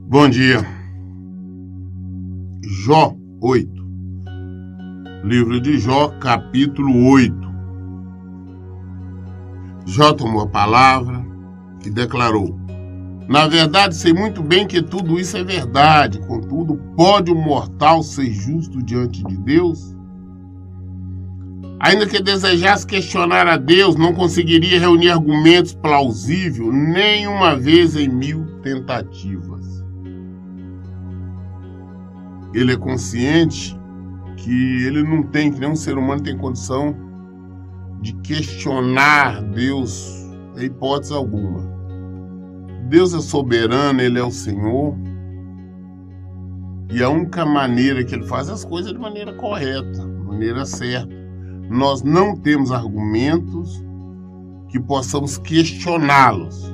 Bom dia. Jó 8. Livro de Jó, capítulo 8. Jó tomou a palavra e declarou: na verdade, sei muito bem que tudo isso é verdade. Contudo, pode o mortal ser justo diante de Deus? Ainda que desejasse questionar a Deus, não conseguiria reunir argumentos plausíveis nem uma vez em 1000 tentativas. Ele é consciente que ele não tem, que nenhum ser humano tem condição de questionar Deus em hipótese alguma. Deus é soberano, Ele é o Senhor, e a única maneira que Ele faz as coisas é de maneira correta, de maneira certa. Nós não temos argumentos que possamos questioná-los.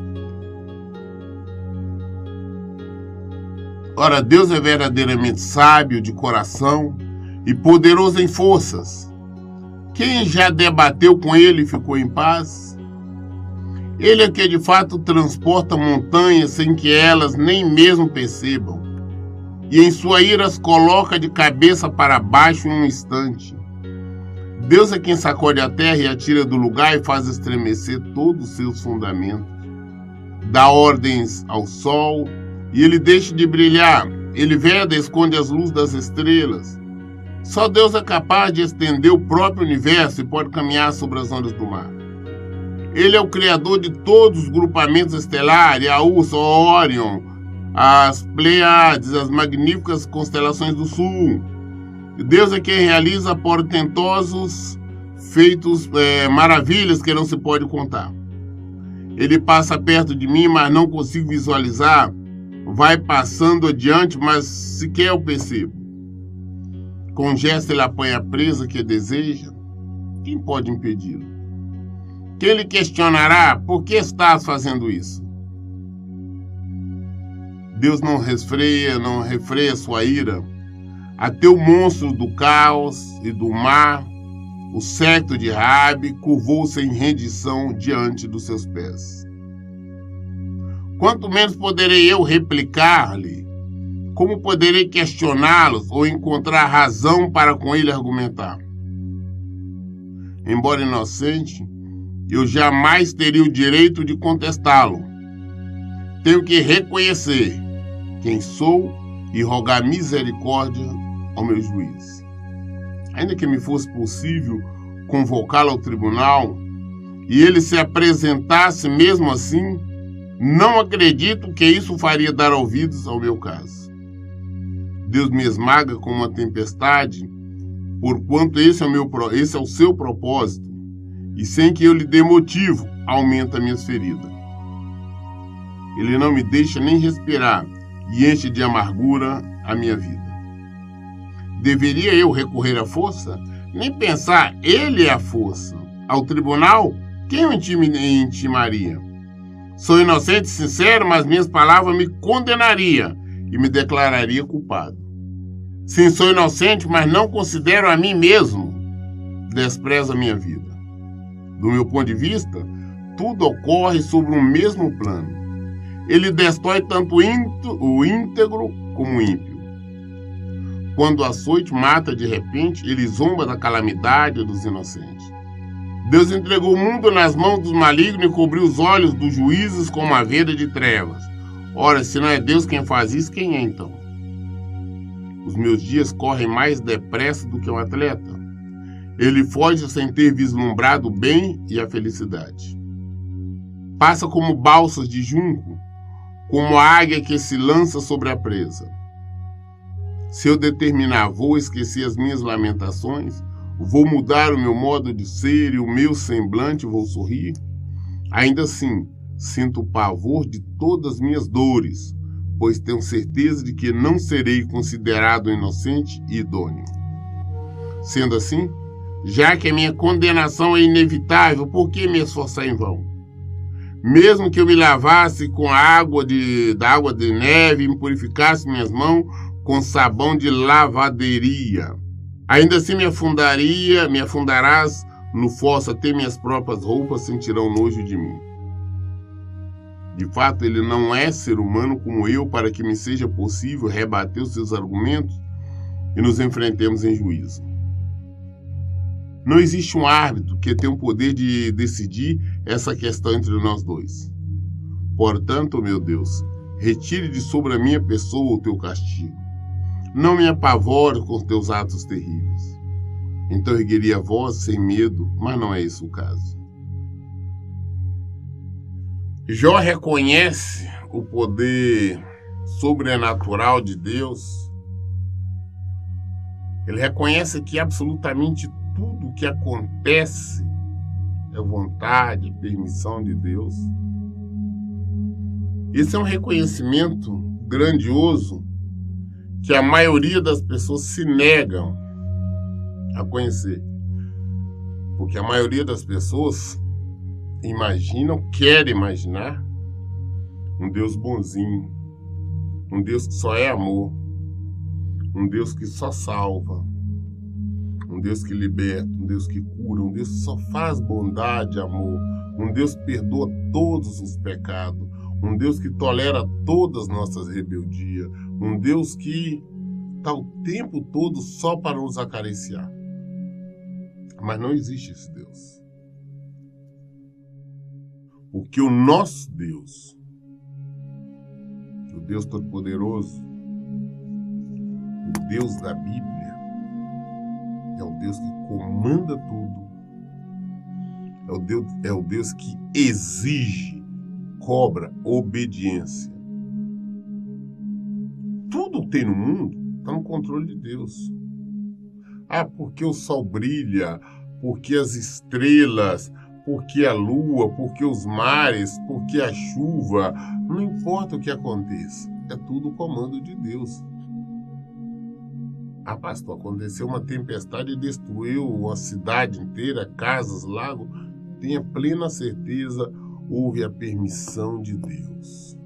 Ora, Deus é verdadeiramente sábio de coração e poderoso em forças. Quem já debateu com Ele e ficou em paz? Ele é que de fato transporta montanhas sem que elas nem mesmo percebam, e em sua ira as coloca de cabeça para baixo em um instante. Deus é quem sacode a terra e a tira do lugar e faz estremecer todos os seus fundamentos. Dá ordens ao sol e ele deixa de brilhar. Ele veda e esconde as luzes das estrelas. Só Deus é capaz de estender o próprio universo e pode caminhar sobre as ondas do mar. Ele é o criador de todos os grupamentos estelares, a Ursa, o Órion, as Pleiades, as magníficas constelações do sul. Deus é quem realiza portentosos feitos, maravilhas que não se pode contar. Ele passa perto de mim, mas não consigo visualizar. Vai passando adiante, mas sequer eu percebo. Com gesto ele apanha a presa que deseja. Quem pode impedi-lo? Quem lhe questionará por que estás fazendo isso? Deus não refreia sua ira. Até o monstro do caos e do mar, o séquito de Rabi, curvou-se em rendição diante dos seus pés. Quanto menos poderei eu replicar-lhe, como poderei questioná-los ou encontrar razão para com ele argumentar? Embora inocente, eu jamais teria o direito de contestá-lo. Tenho que reconhecer quem sou e rogar misericórdia ao meu juiz. Ainda que me fosse possível convocá-lo ao tribunal e ele se apresentasse mesmo assim, não acredito que isso faria dar ouvidos ao meu caso. Deus me esmaga com uma tempestade, porquanto esse é o seu propósito, e sem que eu lhe dê motivo, aumenta minhas feridas. Ele não me deixa nem respirar e enche de amargura a minha vida. Deveria eu recorrer à força? Nem pensar, ele é a força. Ao tribunal, quem o intimaria? Sou inocente e sincero, mas minhas palavras me condenariam e me declararia culpado. Sim, sou inocente, mas não considero a mim mesmo. Desprezo a minha vida. Do meu ponto de vista, tudo ocorre sobre um mesmo plano. Ele destrói tanto o íntegro como o ímpio. Quando o açoite mata de repente, ele zomba da calamidade dos inocentes. Deus entregou o mundo nas mãos dos malignos e cobriu os olhos dos juízes com uma venda de trevas. Ora, se não é Deus quem faz isso, quem é então? Os meus dias correm mais depressa do que um atleta. Ele foge sem ter vislumbrado o bem e a felicidade. Passa como balsas de junco, como a águia que se lança sobre a presa. Se eu determinar, vou esquecer as minhas lamentações, vou mudar o meu modo de ser e o meu semblante vou sorrir. Ainda assim, sinto o pavor de todas as minhas dores, pois tenho certeza de que não serei considerado inocente e idôneo. Sendo assim, já que a minha condenação é inevitável, por que me esforçar em vão? Mesmo que eu me lavasse com a água da água de neve e me purificasse minhas mãos com sabão de lavaderia, Ainda assim me afundarás no fosso, até minhas próprias roupas sentirão nojo de mim. De fato, ele não é ser humano como eu, para que me seja possível rebater os seus argumentos e nos enfrentemos em juízo. Não existe um árbitro que tenha o poder de decidir essa questão entre nós dois. Portanto, meu Deus, retire de sobre a minha pessoa o teu castigo. Não me apavore com os teus atos terríveis. Então ergueria a voz sem medo, mas não é esse o caso. Jó reconhece o poder sobrenatural de Deus. Ele reconhece que absolutamente tudo que acontece é vontade, permissão de Deus. Esse é um reconhecimento grandioso que a maioria das pessoas se negam a conhecer. Porque a maioria das pessoas quer imaginar um Deus bonzinho, um Deus que só é amor, um Deus que só salva, um Deus que liberta, um Deus que cura, um Deus que só faz bondade, amor, um Deus que perdoa todos os pecados, um Deus que tolera todas as nossas rebeldias, um Deus que está o tempo todo só para nos acariciar. Mas não existe esse Deus. Porque o nosso Deus, o Deus Todo-Poderoso, o Deus da Bíblia, é o Deus que comanda tudo, é o Deus que exige, cobra obediência. Tudo que tem no mundo está no controle de Deus. Porque o sol brilha, porque as estrelas, porque a lua, porque os mares, porque a chuva, não importa o que aconteça, é tudo o comando de Deus. Pastor, aconteceu uma tempestade e destruiu uma cidade inteira, casas, lagos. Tenha plena certeza, houve a permissão de Deus.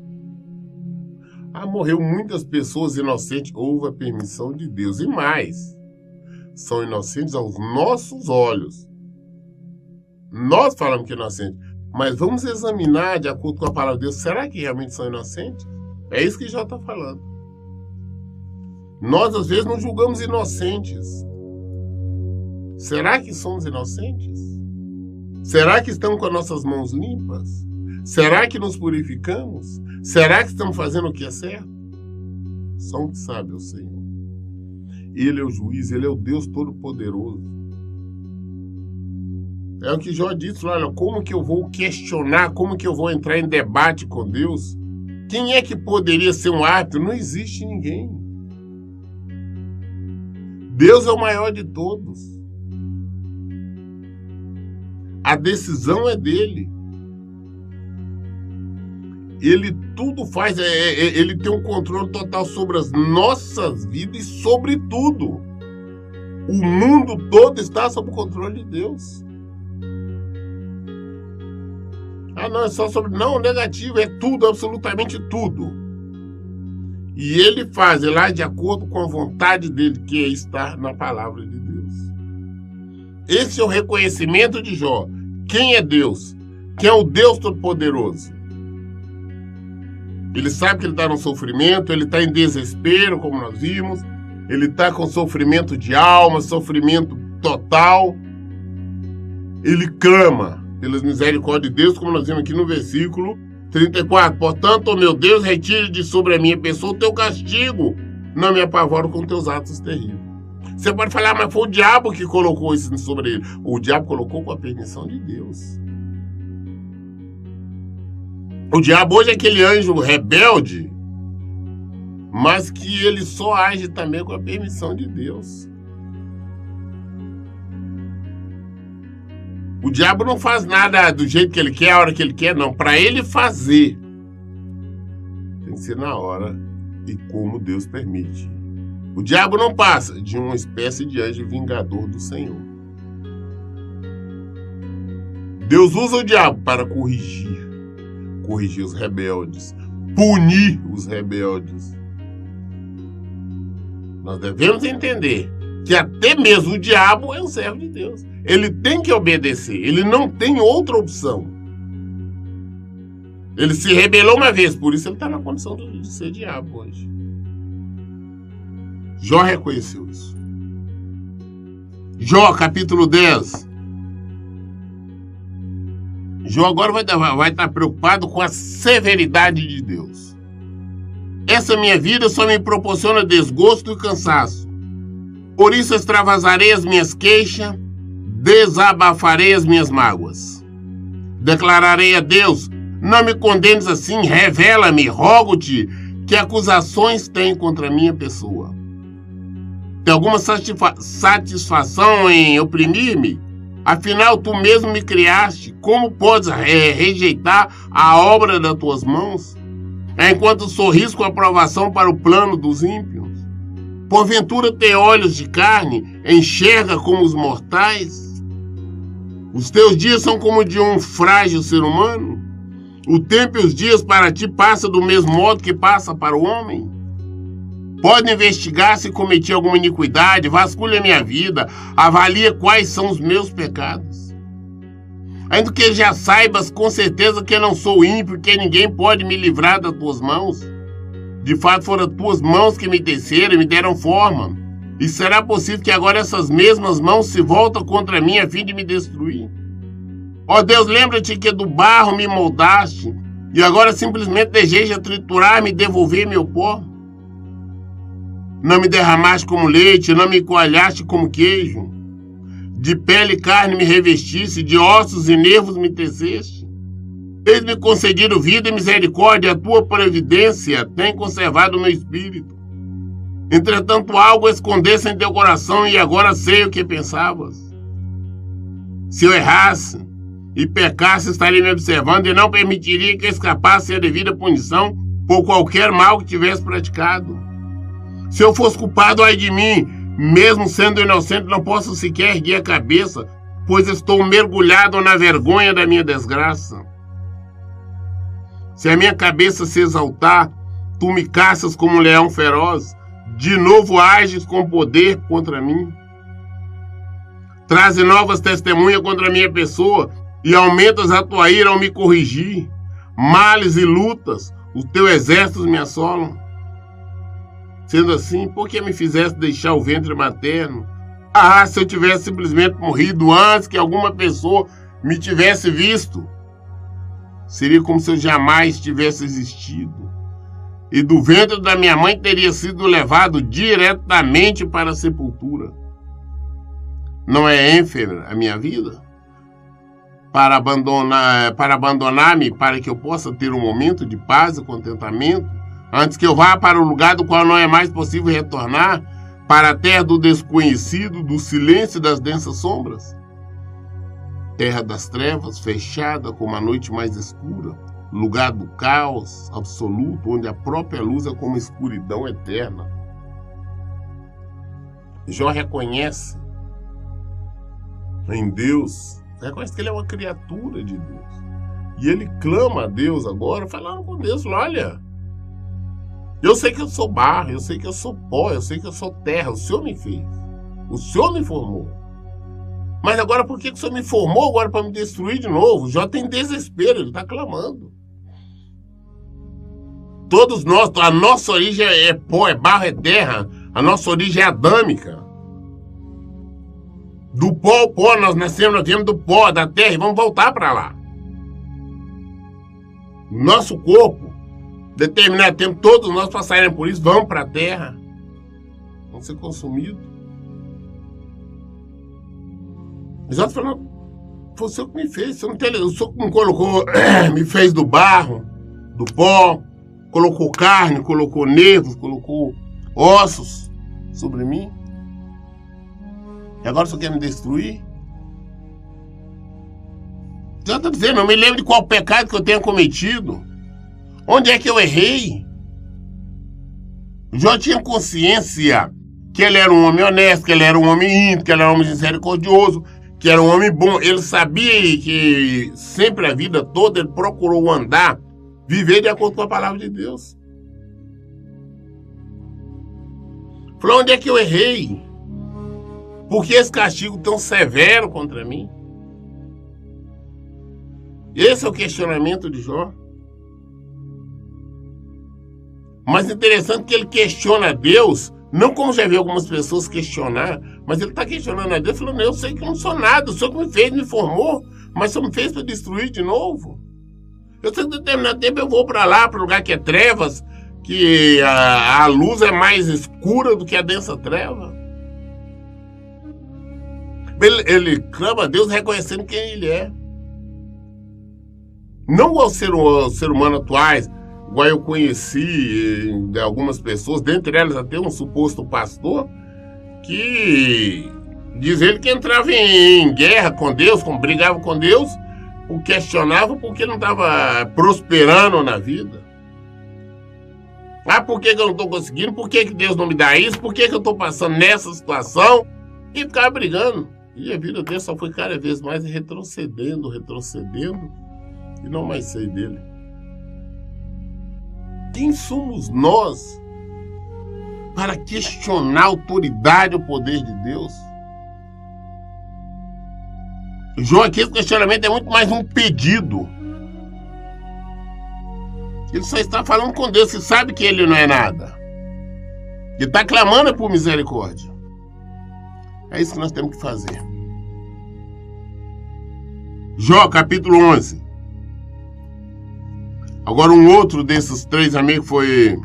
Morreu muitas pessoas inocentes, houve a permissão de Deus. E mais, são inocentes aos nossos olhos. Nós falamos que é inocente, mas vamos examinar de acordo com a palavra de Deus. Será que realmente são inocentes? É isso que Jó está falando. Nós, às vezes, não julgamos inocentes. Será que somos inocentes? Será que estamos com as nossas mãos limpas? Será que nos purificamos? Será que estamos fazendo o que é certo? Só o que sabe é o Senhor. Ele é o juiz, Ele é o Deus Todo-Poderoso. É o que Jó disse, olha, como que eu vou questionar, como que eu vou entrar em debate com Deus? Quem é que poderia ser um árbitro? Não existe ninguém. Deus é o maior de todos. A decisão é dele. Ele tudo faz, ele tem um controle total sobre as nossas vidas e sobre tudo. O mundo todo está sob o controle de Deus. Não, é só sobre... Não, negativo, é tudo, absolutamente tudo. E ele faz, lá de acordo com a vontade dele, que é estar na palavra de Deus. Esse é o reconhecimento de Jó. Quem é Deus? Quem é o Deus Todo-Poderoso? Ele sabe que ele está no sofrimento, ele está em desespero, como nós vimos. Ele está com sofrimento de alma, sofrimento total. Ele clama pelas misericórdias de Deus, como nós vimos aqui no versículo 34. Portanto, ó meu Deus, retire de sobre a minha pessoa o teu castigo. Não me apavoro com teus atos terríveis. Você pode falar, mas foi o diabo que colocou isso sobre ele. O diabo colocou com a permissão de Deus. O diabo hoje é aquele anjo rebelde, mas que ele só age também com a permissão de Deus. O diabo não faz nada do jeito que ele quer, a hora que ele quer, não. Para ele fazer, tem que ser na hora e como Deus permite. O diabo não passa de uma espécie de anjo vingador do Senhor. Deus usa o diabo para corrigir os rebeldes, punir os rebeldes. Nós devemos entender que até mesmo o diabo é um servo de Deus. Ele tem que obedecer, ele não tem outra opção. Ele se rebelou uma vez, por isso ele está na condição de ser diabo hoje. Jó reconheceu isso. Jó, capítulo 10. Jó agora vai estar preocupado com a severidade de Deus. Essa minha vida só me proporciona desgosto e cansaço. Por isso extravasarei as minhas queixas, desabafarei as minhas mágoas. Declararei a Deus: não me condenes assim, revela-me, rogo-te, que acusações têm contra a minha pessoa. Tem alguma satisfação em oprimir-me? Afinal, tu mesmo me criaste. Como podes rejeitar a obra das tuas mãos? Enquanto sorris com aprovação para o plano dos ímpios? Porventura tem olhos de carne, enxerga como os mortais? Os teus dias são como de um frágil ser humano? O tempo e os dias para ti passam do mesmo modo que passa para o homem? Pode investigar se cometi alguma iniquidade, vasculha minha vida, avalia quais são os meus pecados. Ainda que já saibas com certeza que eu não sou ímpio, que ninguém pode me livrar das tuas mãos. De fato, foram as tuas mãos que me teceram e me deram forma. E será possível que agora essas mesmas mãos se voltam contra mim a fim de me destruir? Ó Deus, lembra-te que do barro me moldaste, e agora simplesmente deseja triturar-me e devolver meu pó? Não me derramaste como leite, não me coalhaste como queijo. De pele e carne me revestiste, de ossos e nervos me teceste. Tens-me concedido vida e misericórdia, a tua providência tem conservado o meu espírito. Entretanto, algo escondesse em teu coração e agora sei o que pensavas. Se eu errasse e pecasse, estaria me observando e não permitiria que eu escapasse a devida punição por qualquer mal que tivesse praticado. Se eu fosse culpado, ai de mim, mesmo sendo inocente, não posso sequer erguer a cabeça, pois estou mergulhado na vergonha da minha desgraça. Se a minha cabeça se exaltar, tu me caças como um leão feroz, de novo ages com poder contra mim. Traze novas testemunhas contra a minha pessoa e aumentas a tua ira ao me corrigir. Males e lutas, os teus exércitos me assolam. Sendo assim, por que me fizeste deixar o ventre materno? Ah, se eu tivesse simplesmente morrido antes que alguma pessoa me tivesse visto. Seria como se eu jamais tivesse existido. E do ventre da minha mãe teria sido levado diretamente para a sepultura. Não é ínfima a minha vida? Para abandonar-me, para que eu possa ter um momento de paz e contentamento, antes que eu vá para o lugar do qual não é mais possível retornar, para a terra do desconhecido, do silêncio e das densas sombras? Terra das trevas, fechada como a noite mais escura, lugar do caos absoluto, onde a própria luz é como escuridão eterna. Jó reconhece em Deus, reconhece que ele é uma criatura de Deus. E ele clama a Deus agora, falando com Deus: olha, eu sei que eu sou barro, eu sei que eu sou pó, eu sei que eu sou terra, o Senhor me fez, o Senhor me formou. Mas agora por que o Senhor me formou agora para me destruir de novo? Jó tem desespero, ele está clamando. Todos nós, a nossa origem é pó, é barro, é terra, a nossa origem é adâmica. Do pó ao pó, nós viemos do pó, da terra, e vamos voltar para lá. Nosso corpo, determinado tempo, todos nós passaremos por isso, vamos para a terra, vamos ser consumidos. Jó está falando: foi o Senhor que me fez, o Senhor que me colocou, me fez do barro, do pó, colocou carne, colocou nervos, colocou ossos sobre mim. E agora o Senhor quer me destruir? Jó está dizendo: eu me lembro de qual pecado que eu tenha cometido. Onde é que eu errei? Jó tinha consciência que ele era um homem honesto, que ele era um homem íntegro, que ele era um homem misericordioso, que era um homem bom. Ele sabia que sempre a vida toda ele procurou andar, viver de acordo com a palavra de Deus. Falou: onde é que eu errei? Por que esse castigo tão severo contra mim? Esse é o questionamento de Jó. Mas interessante que ele questiona a Deus, não como já vi algumas pessoas questionar, mas ele está questionando a Deus, falando, eu sei que não sou nada, o Senhor que me fez, me formou, mas o Senhor me fez para destruir de novo. Eu sei que em determinado tempo eu vou para lá, para o lugar que é trevas, que a luz é mais escura do que a densa treva. Ele clama a Deus reconhecendo quem ele é. Não ao ser humano atuais, igual eu conheci de algumas pessoas, dentre elas até um suposto pastor, que diz ele que entrava em guerra com Deus, brigava com Deus, o questionava porque não estava prosperando na vida. Por que eu não estou conseguindo? Por que Deus não me dá isso? Por que eu estou passando nessa situação? E ficava brigando. E a vida dele só foi cada vez mais retrocedendo, e não mais sei dele. Quem somos nós para questionar a autoridade e o poder de Deus? Jó, aqui, esse questionamento é muito mais um pedido. Ele só está falando com Deus, que sabe que ele não é nada. Ele está clamando por misericórdia. É isso que nós temos que fazer. Jó, capítulo 11. Agora um outro desses três amigos foi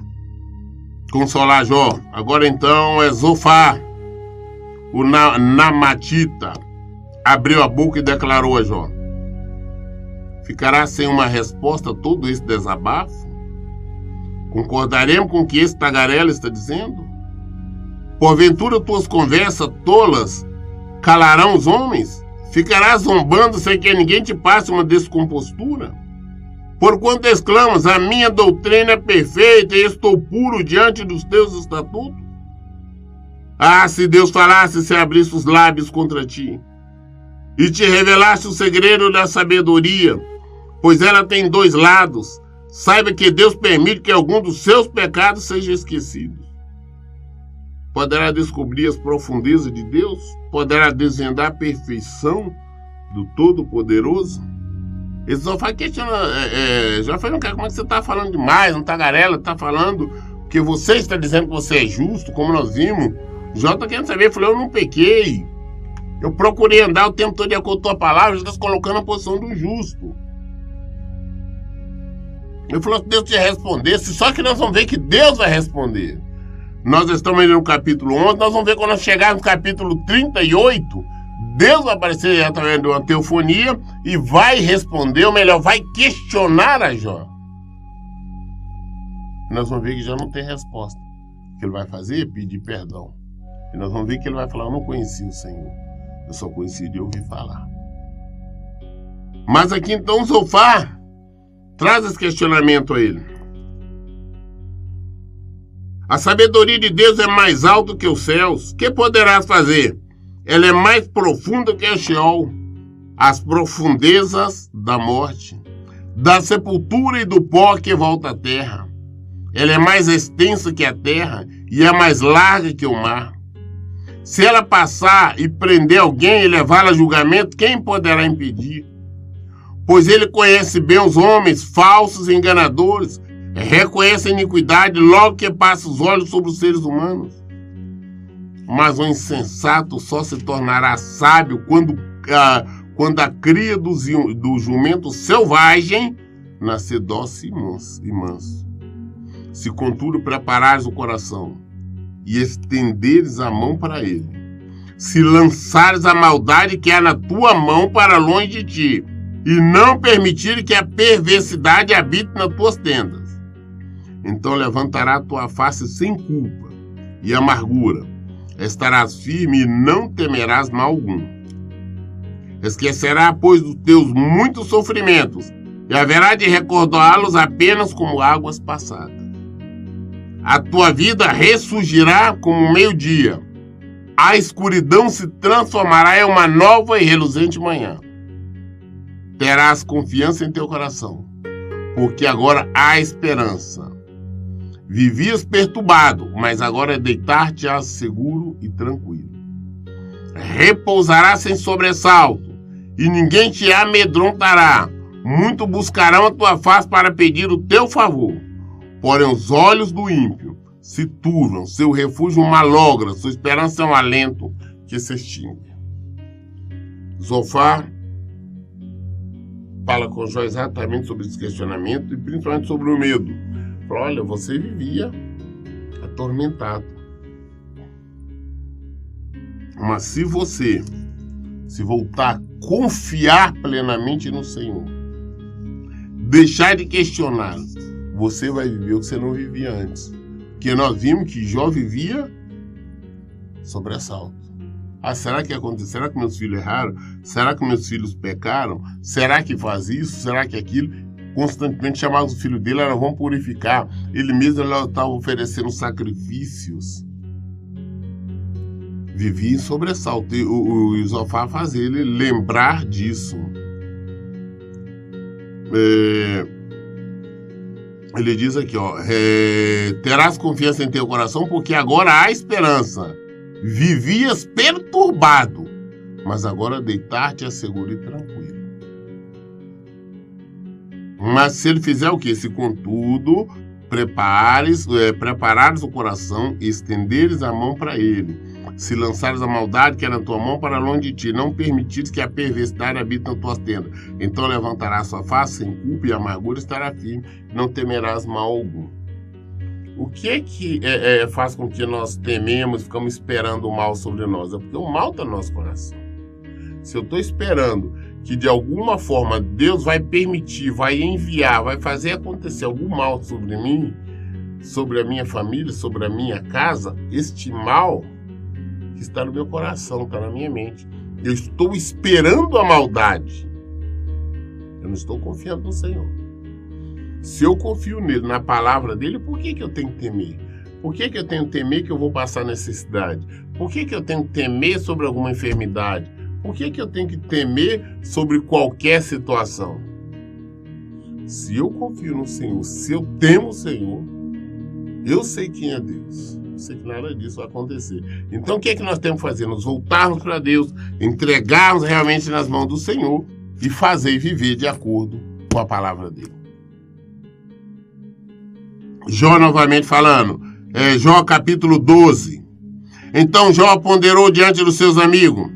consolar Jó. Agora então é Zofar, o Namatita, abriu a boca e declarou a Jó: ficará sem uma resposta todo esse desabafo? Concordaremos com o que esse tagarela está dizendo? Porventura tuas conversas tolas calarão os homens? Ficarás zombando sem que ninguém te passe uma descompostura? Porquanto exclamas, a minha doutrina é perfeita e estou puro diante dos teus estatutos? Se Deus falasse, se abrisse os lábios contra ti, e te revelasse o segredo da sabedoria, pois ela tem dois lados, saiba que Deus permite que algum dos seus pecados seja esquecido. Poderá descobrir as profundezas de Deus? Poderá desvendar a perfeição do Todo-Poderoso? Ele só faz questionando, já falei, como é que você está falando demais, não tagarela, está falando que você está dizendo que você é justo, como nós vimos. Jó está querendo saber, falou, eu não pequei. Eu procurei andar o tempo todo de acordo com a tua palavra, você está colocando a posição do justo. Ele falou que Deus te respondesse, só que nós vamos ver que Deus vai responder. Nós estamos aí no capítulo 11, nós vamos ver quando nós chegarmos no capítulo 38, Deus vai aparecer através de uma teofonia e vai responder, ou melhor, vai questionar a Jó. Nós vamos ver que já não tem resposta. O que ele vai fazer é pedir perdão. E nós vamos ver que ele vai falar, eu não conheci o Senhor, eu só conheci de ouvir falar. Mas aqui então Zofar traz esse questionamento a ele. A sabedoria de Deus é mais alta que os céus. Que poderás fazer? Ela é mais profunda que a Sheol, as profundezas da morte, da sepultura e do pó que volta à terra. Ela é mais extensa que a terra e é mais larga que o mar. Se ela passar e prender alguém e levá-la a julgamento, quem poderá impedir? Pois ele conhece bem os homens falsos e enganadores, reconhece a iniquidade logo que passa os olhos sobre os seres humanos. Mas o insensato só se tornará sábio quando a cria do jumento selvagem nascer dócil e manso. Se contudo preparares o coração e estenderes a mão para ele, se lançares a maldade que há na tua mão para longe de ti, e não permitir que a perversidade habite nas tuas tendas, então levantará a tua face sem culpa e amargura, estarás firme e não temerás mal algum. Esquecerá, pois, dos teus muitos sofrimentos, e haverá de recordá-los apenas como águas passadas. A tua vida ressurgirá como o meio-dia, a escuridão se transformará em uma nova e reluzente manhã. Terás confiança em teu coração, porque agora há esperança. Vivias perturbado, mas agora é deitar-te-ás seguro e tranquilo. repousará sem sobressalto, e ninguém te amedrontará. Muito buscarão a tua face para pedir o teu favor. Porém os olhos do ímpio se turvam, seu refúgio malogra, sua esperança é um alento que se extingue. Zofar fala com Jó exatamente sobre esse questionamento e principalmente sobre o medo. Fala, olha, você vivia atormentado. Mas se você se voltar a confiar plenamente no Senhor, deixar de questionar, você vai viver o que você não vivia antes. Porque nós vimos que Jó vivia sobressalto. Ah, será que aconteceu? Será que meus filhos erraram? Será que meus filhos pecaram? Será que faz isso? Será que aquilo? Constantemente chamava os filhos dele, vão purificar. Ele mesmo estava oferecendo sacrifícios. Vivia em sobressalto. E o Zofar faz ele lembrar disso. Ele diz aqui, terás confiança em teu coração, porque agora há esperança. Vivias perturbado, mas agora deitar-te é seguro e tranquilo. Mas se ele fizer o quê? Se contudo preparares o coração e estenderes a mão para ele, se lançares a maldade que é na tua mão para longe de ti, não permitires que a perversidade habite nas tuas tendas, então levantarás sua face sem culpa e a amargura estará firme, não temerás mal algum. O que faz com que nós tememos, ficamos esperando o mal sobre nós? É porque o mal está no nosso coração. Se eu estou esperando que de alguma forma Deus vai permitir, vai enviar, vai fazer acontecer algum mal sobre mim, sobre a minha família, sobre a minha casa, este mal está no meu coração, está na minha mente. Eu estou esperando a maldade. Eu não estou confiando no Senhor. Se eu confio nele, na palavra dele, por que eu tenho que temer? Por que eu tenho que temer que eu vou passar necessidade? Por que eu tenho que temer sobre alguma enfermidade? Por que eu tenho que temer sobre qualquer situação? Se eu confio no Senhor, se eu temo o Senhor, eu sei quem é Deus. Eu sei que nada disso vai acontecer. Então o que nós temos que fazer? Nos voltarmos para Deus, entregarmos realmente nas mãos do Senhor e fazer e viver de acordo com a palavra dele. Jó novamente falando, Jó capítulo 12. Então Jó ponderou diante dos seus amigos: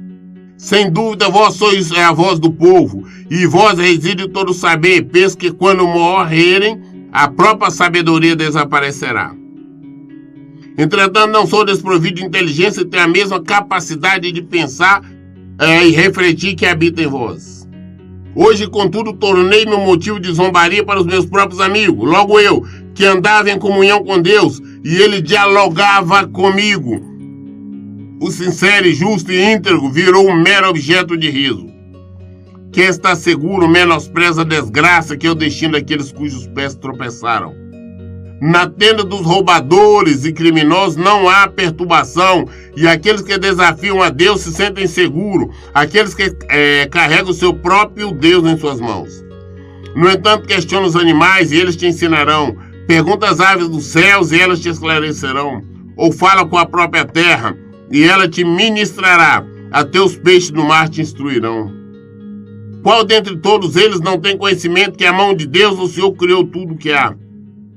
sem dúvida vós sois a voz do povo, e vós reside todo o saber. Penso que quando morrerem, a própria sabedoria desaparecerá. Entretanto, não sou desprovido de inteligência e tenho a mesma capacidade de pensar e refletir que habita em vós. Hoje, contudo, tornei-me um motivo de zombaria para os meus próprios amigos. Logo eu, que andava em comunhão com Deus, e ele dialogava comigo, o sincero e justo e íntegro virou um mero objeto de riso. Quem está seguro menospreza a desgraça que é o destino daqueles cujos pés tropeçaram. Na tenda dos roubadores e criminosos não há perturbação, e aqueles que desafiam a Deus se sentem seguros, aqueles que carregam o seu próprio Deus em suas mãos. No entanto, questiona os animais e eles te ensinarão, pergunta às aves dos céus e elas te esclarecerão, ou fala com a própria terra e ela te ministrará, até os peixes do mar te instruirão. Qual dentre todos eles não tem conhecimento que a mão de Deus, o Senhor, criou tudo o que há?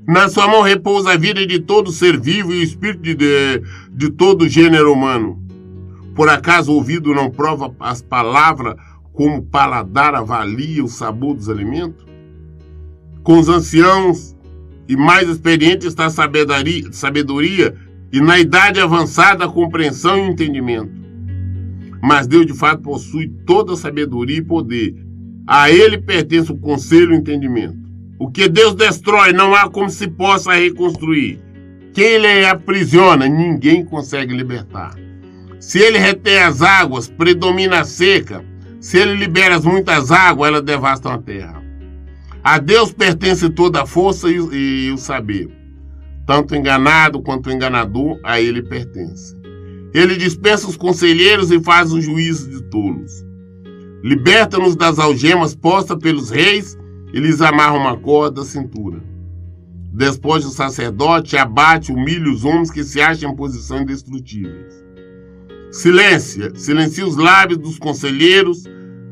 Na sua mão repousa a vida de todo ser vivo e o espírito de todo gênero humano. Por acaso o ouvido não prova as palavras, como o paladar avalia o sabor dos alimentos? Com os anciãos e mais experientes está a sabedoria, e na idade avançada a compreensão e entendimento. Mas Deus de fato possui toda a sabedoria e poder. A ele pertence o conselho e o entendimento. O que Deus destrói não há como se possa reconstruir. Quem ele aprisiona, ninguém consegue libertar. Se ele retém as águas, predomina a seca. Se ele libera muitas águas, elas devastam a terra. A Deus pertence toda a força e o saber. Tanto enganado quanto enganador, a ele pertence. Ele dispensa os conselheiros e faz o juízo de tolos. Liberta-nos das algemas postas pelos reis e lhes amarra uma corda à cintura. Despoja o sacerdote, abate, humilha os homens que se acham em posição indestrutíveis. Silencia os lábios dos conselheiros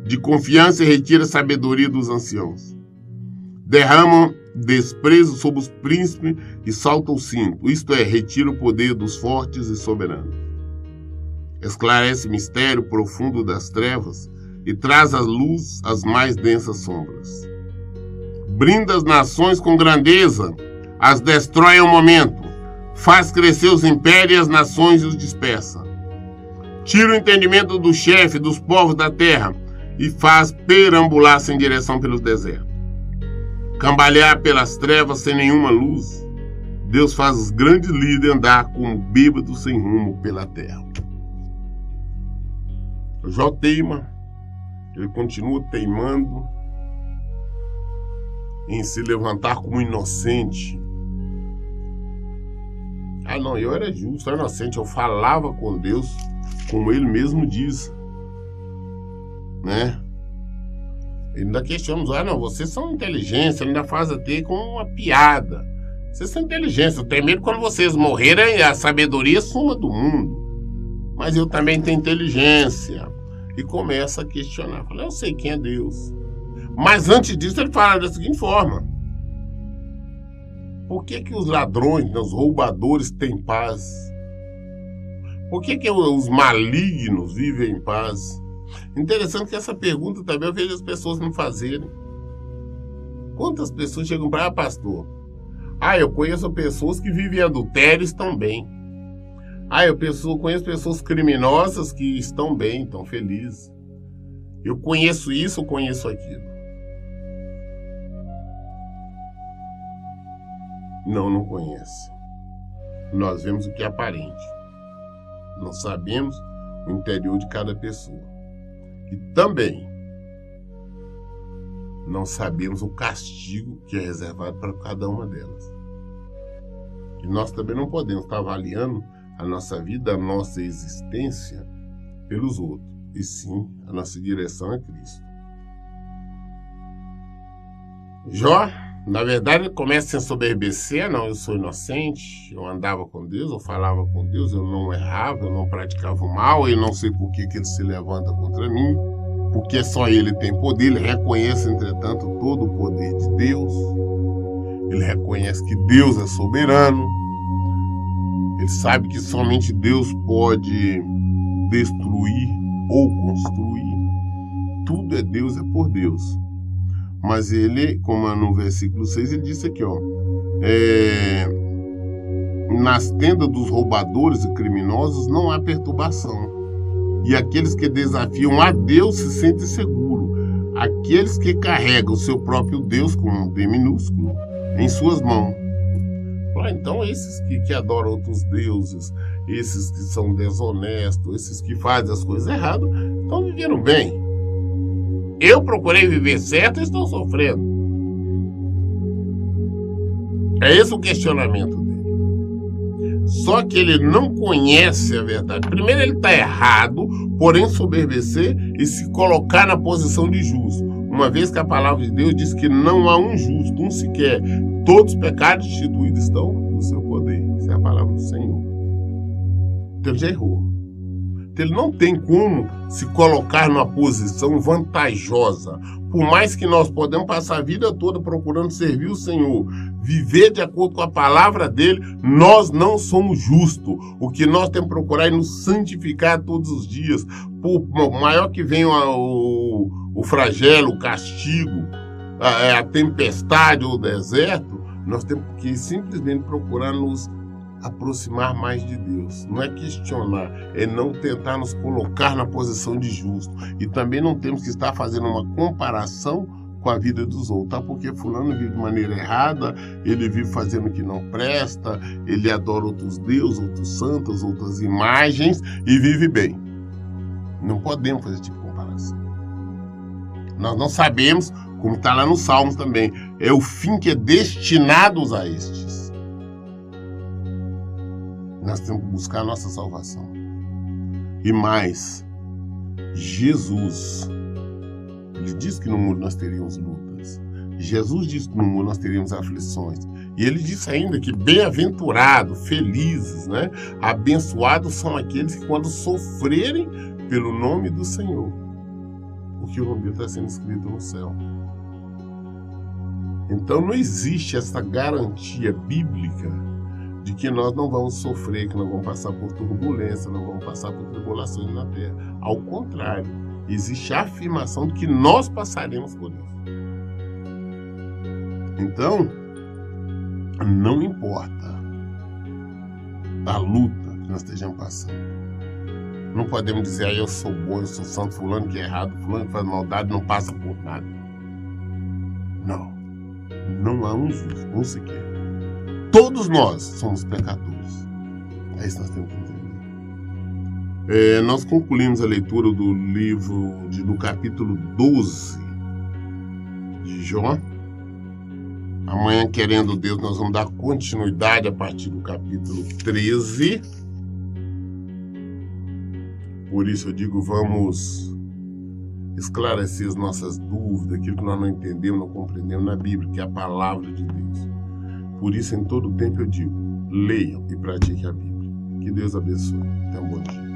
de confiança e retira a sabedoria dos anciãos. Derrama desprezo sobre os príncipes e salta o cinto, isto é, retira o poder dos fortes e soberanos. Esclarece o mistério profundo das trevas e traz à luz as mais densas sombras. Brinda as nações com grandeza, as destrói ao momento, faz crescer os impérios e as nações e os dispersa. Tira o entendimento do chefe dos povos da terra e faz perambular sem direção pelos desertos. Cambalear pelas trevas sem nenhuma luz, Deus faz os grandes líderes andar como bêbados sem rumo pela terra. Jó teima, ele continua teimando em se levantar como inocente. Ah não, eu era justo, eu era inocente, eu falava com Deus como ele mesmo diz, né? Ele ainda questiona, não, vocês são inteligência, ele ainda faz até com uma piada. Vocês são inteligência, eu tenho medo quando vocês morrerem a sabedoria suma do mundo. Mas eu também tenho inteligência. E começa a questionar, fala, eu sei quem é Deus. Mas antes disso ele fala da seguinte forma: por que os ladrões, os roubadores têm paz? Por que os malignos vivem em paz? Interessante que essa pergunta também eu vejo as pessoas não fazerem. Quantas pessoas chegam para pastor? Eu conheço pessoas que vivem em adultério e estão bem. Eu conheço pessoas criminosas que estão bem, estão felizes. Eu conheço isso, eu conheço aquilo. Não conhece. Nós vemos o que é aparente. Não sabemos o interior de cada pessoa. E também não sabemos o castigo que é reservado para cada uma delas. E nós também não podemos estar avaliando a nossa vida, a nossa existência pelos outros, e sim a nossa direção é Cristo. Jó, na verdade, ele começa a se ensoberbecer, não, eu sou inocente, eu andava com Deus, eu falava com Deus, eu não errava, eu não praticava o mal, eu não sei por que ele se levanta contra mim, porque só ele tem poder, ele reconhece, entretanto, todo o poder de Deus, ele reconhece que Deus é soberano, ele sabe que somente Deus pode destruir ou construir, tudo é Deus, é por Deus. Mas ele, como no versículo 6, ele disse aqui, nas tendas dos roubadores e criminosos não há perturbação. E aqueles que desafiam a Deus se sentem seguros. Aqueles que carregam o seu próprio Deus, com um D minúsculo, em suas mãos. Então esses que adoram outros deuses, esses que são desonestos, esses que fazem as coisas erradas, estão vivendo bem. Eu procurei viver certo e estou sofrendo. É esse o questionamento dele. Só que ele não conhece a verdade. Primeiro, ele está errado, porém soberbecer e se colocar na posição de justo. Uma vez que a palavra de Deus diz que não há um justo, um sequer. Todos os pecados instituídos estão no seu poder. Essa é a palavra do Senhor. Então ele já errou. Então ele não tem como se colocar numa posição vantajosa. Por mais que nós podemos passar a vida toda procurando servir o Senhor, viver de acordo com a palavra dele, nós não somos justos. O que nós temos que procurar é nos santificar todos os dias. Por maior que venha o flagelo, o castigo, a tempestade ou o deserto, nós temos que simplesmente procurar nos aproximar mais de Deus. Não é questionar, é não tentar nos colocar na posição de justo. E também não temos que estar fazendo uma comparação com a vida dos outros, tá? Porque fulano vive de maneira errada, ele vive fazendo o que não presta, ele adora outros deuses, outros santos, outras imagens e vive bem. Não podemos fazer esse tipo de comparação. Nós não sabemos, como está lá nos Salmos também, é o fim que é destinado a estes. Nós temos que buscar a nossa salvação. E mais, Jesus, ele disse que no mundo nós teríamos lutas. Jesus disse que no mundo nós teríamos aflições. E ele disse ainda que bem-aventurados, felizes, né? Abençoados são aqueles que quando sofrerem pelo nome do Senhor, porque o nome dele está sendo escrito no céu. Então não existe essa garantia bíblica de que nós não vamos sofrer, que nós vamos passar por turbulência, não vamos passar por tribulações na terra. Ao contrário, existe a afirmação de que nós passaremos por isso. Então, não importa a luta que nós estejamos passando. Não podemos dizer, eu sou bom, eu sou santo, fulano que é errado, fulano que faz maldade, não passa por nada. Não. Não há um justo, um sequer. Todos nós somos pecadores. É isso que nós temos que entender. Nós concluímos a leitura do livro, do capítulo 12 de João. Amanhã, querendo Deus, nós vamos dar continuidade a partir do capítulo 13. Por isso eu digo, vamos esclarecer as nossas dúvidas, aquilo que nós não entendemos, não compreendemos na Bíblia, que é a palavra de Deus. Por isso, em todo tempo eu digo, leiam e pratiquem a Bíblia. Que Deus abençoe. Até um bom dia.